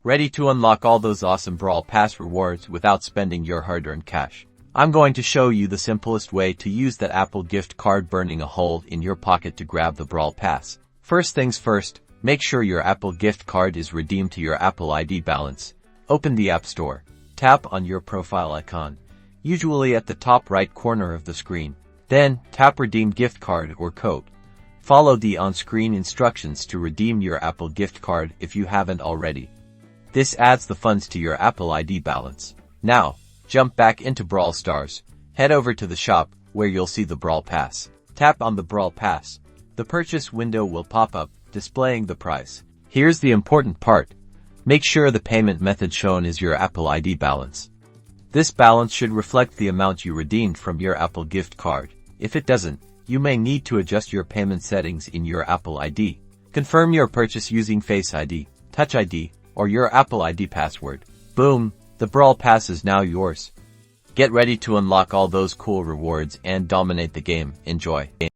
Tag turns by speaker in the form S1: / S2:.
S1: Ready to unlock all those awesome Brawl Pass rewards without spending your hard-earned cash? I'm going to show you the simplest way to use that Apple gift card burning a hole in your pocket to grab the Brawl Pass. First things first, make sure your Apple gift card is redeemed to your Apple ID balance. Open the App Store. Tap on your profile icon, usually at the top right corner of the screen. Then, tap Redeem Gift Card or Code. Follow the on-screen instructions to redeem your Apple gift card if you haven't already. This adds the funds to your Apple ID balance. Now, jump back into Brawl Stars. Head over to the shop, where you'll see the Brawl Pass. Tap on the Brawl Pass. The purchase window will pop up, displaying the price. Here's the important part. Make sure the payment method shown is your Apple ID balance. This balance should reflect the amount you redeemed from your Apple gift card. If it doesn't, you may need to adjust your payment settings in your Apple ID. Confirm your purchase using Face ID, Touch ID, or your Apple ID password. Boom, the Brawl Pass is now yours. Get ready to unlock all those cool rewards and dominate the game. Enjoy.